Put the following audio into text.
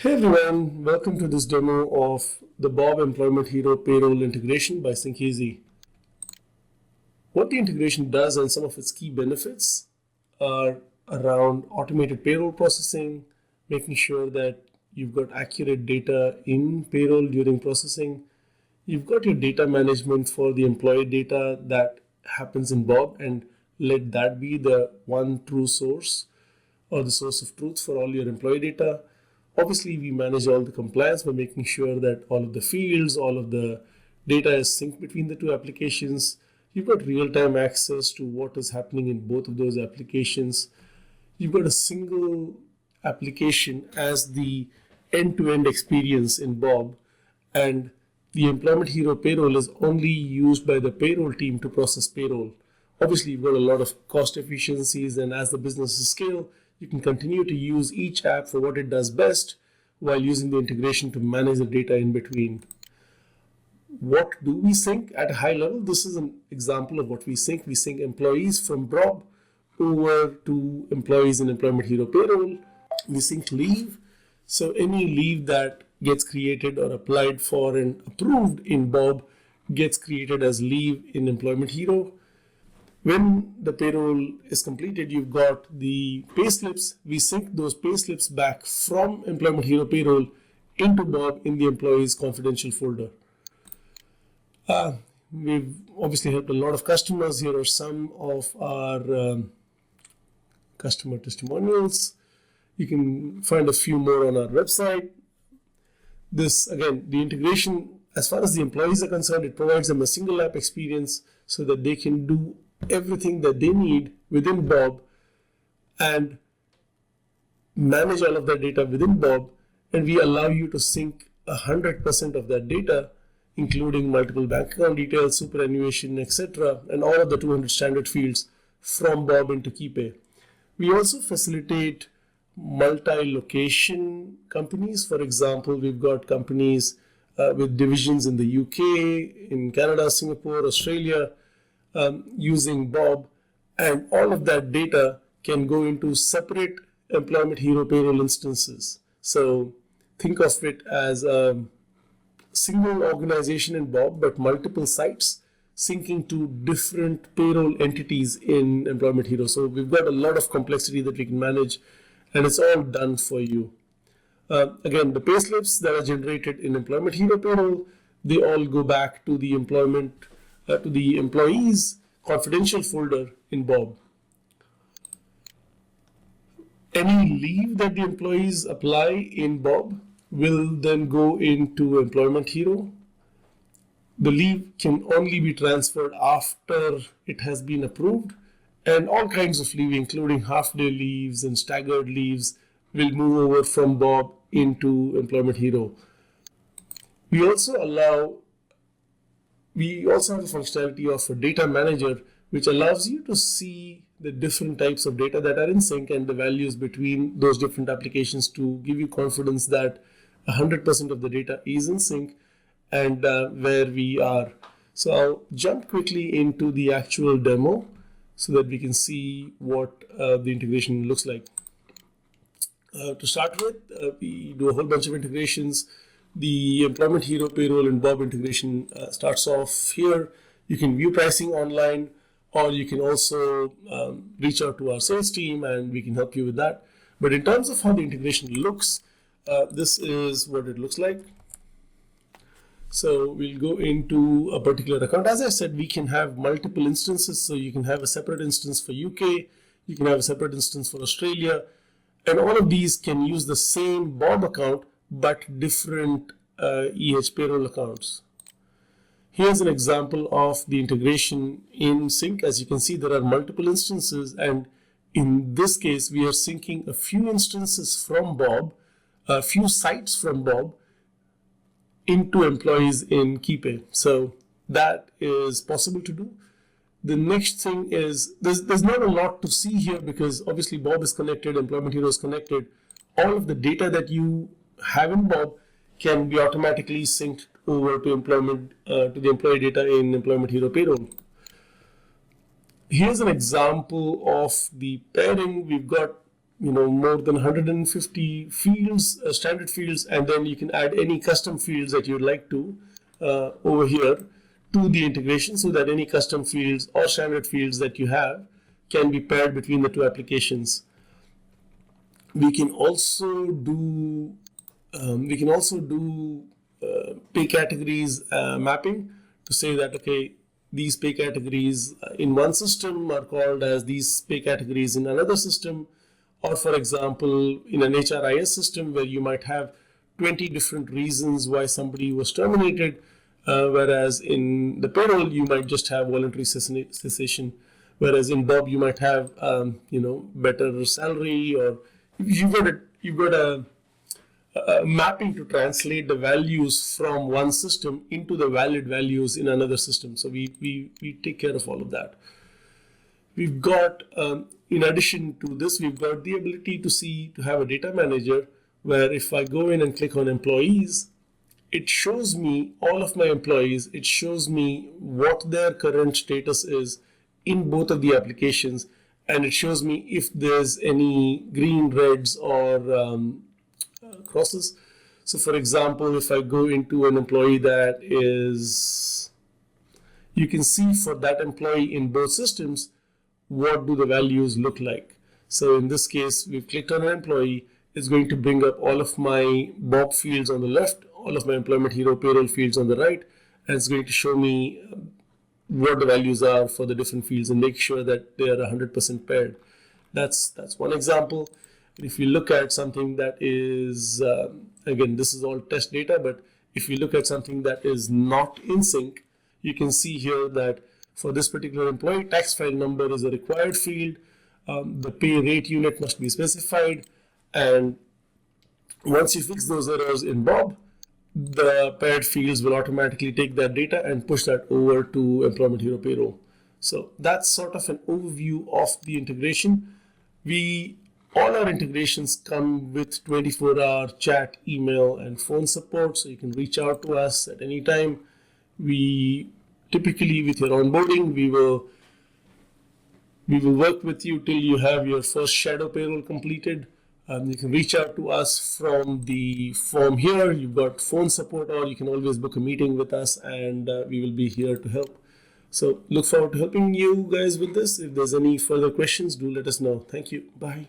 Hey everyone, welcome to this demo of the Bob Employment Hero Payroll integration by SyncEzy. What the integration does and some of its key benefits are around automated payroll processing, making sure that you've got accurate data in payroll during processing. You've got your data management for the employee data that happens in Bob, and let that be the one true source or the source of truth for all your employee data. Obviously, we manage all the compliance by making sure that all of the fields, all of the data is synced between the two applications. You've got real-time access to what is happening in both of those applications. You've got a single application as the end-to-end experience in Bob, and the Employment Hero payroll is only used by the payroll team to process payroll. Obviously, you've got a lot of cost efficiencies, and as the businesses scale, you can continue to use each app for what it does best while using the integration to manage the data in between. What do we sync at a high level? This is an example of what we sync. We sync employees from Bob over to employees in Employment Hero payroll. We sync leave. So any leave that gets created or applied for and approved in Bob gets created as leave in Employment Hero. When the payroll is completed, you've got the payslips. We sync those payslips back from Employment Hero payroll into Bob in the employee's confidential folder. We've obviously helped a lot of customers. Here are some of our customer testimonials. You can find a few more on our website. This, again, the integration, as far as the employees are concerned, it provides them a single app experience so that they can do everything that they need within Bob and manage all of that data within Bob, and we allow you to sync 100% of that data, including multiple bank account details, superannuation, etc., and all of the 200 standard fields from Bob into KeyPay. We also facilitate multi-location companies. For example, we've got companies with divisions in the UK, in Canada, Singapore, Australia, using Bob, and all of that data can go into separate Employment Hero payroll instances. So think of it as a single organization in Bob, but multiple sites syncing to different payroll entities in Employment Hero. So we've got a lot of complexity that we can manage, and it's all done for you. Again, the payslips that are generated in Employment Hero payroll, they all go back to the employee's confidential folder in Bob. Any leave that the employees apply in Bob will then go into Employment Hero. The leave can only be transferred after it has been approved, and all kinds of leave, including half-day leaves and staggered leaves, will move over from Bob into Employment Hero. We also have a functionality of a data manager, which allows you to see the different types of data that are in sync and the values between those different applications to give you confidence that 100% of the data is in sync and where we are. So I'll jump quickly into the actual demo so that we can see what the integration looks like. To start with, we do a whole bunch of integrations. The Employment Hero payroll and Bob integration starts off here. You can view pricing online, or you can also reach out to our sales team and we can help you with that. But in terms of how the integration looks, this is what it looks like. So we'll go into a particular account. As I said, we can have multiple instances. So you can have a separate instance for UK, you can have a separate instance for Australia, and all of these can use the same Bob account but different payroll accounts. Here's an example of the integration in sync. As you can see, there are multiple instances, and in this case, we are syncing a few instances from Bob, a few sites from Bob into employees in KeyPay. So that is possible to do. The next thing is, there's not a lot to see here because obviously Bob is connected, Employment Hero is connected. All of the data that you have in Bob can be automatically synced over to the employee data in Employment Hero payroll. Here's an example of the pairing. We've got more than 150 fields, standard fields, and then you can add any custom fields that you'd like to over here to the integration, so that any custom fields or standard fields that you have can be paired between the two applications. We can also do pay categories mapping to say that, okay, these pay categories in one system are called as these pay categories in another system. Or for example, in an HRIS system where you might have 20 different reasons why somebody was terminated, whereas in the payroll you might just have voluntary cessation, whereas in Bob you might have better salary, or you've got a mapping to translate the values from one system into the valid values in another system. So we take care of all of that. We've got, in addition to this, we've got the ability to have a data manager where if I go in and click on employees, it shows me all of my employees. It shows me what their current status is in both of the applications, and it shows me if there's any green, reds, or crosses. So for example, if I go into an employee that is, you can see for that employee in both systems, what do the values look like. So in this case, we've clicked on an employee. It's going to bring up all of my Bob fields on the left, all of my Employment Hero payroll fields on the right, and it's going to show me what the values are for the different fields and make sure that they are 100% paired. That's one example. If you look at something that is, again, this is all test data, but if you look at something that is not in sync, you can see here that for this particular employee, tax file number is a required field. The pay rate unit must be specified. And once you fix those errors in Bob, the paired fields will automatically take that data and push that over to Employment Hero Payroll. So that's sort of an overview of the integration. All our integrations come with 24-hour chat, email, and phone support, so you can reach out to us at any time. We typically, with your onboarding, we will work with you till you have your first shadow payroll completed. You can reach out to us from the form here. You've got phone support, or you can always book a meeting with us, and we will be here to help. So look forward to helping you guys with this. If there's any further questions, do let us know. Thank you. Bye.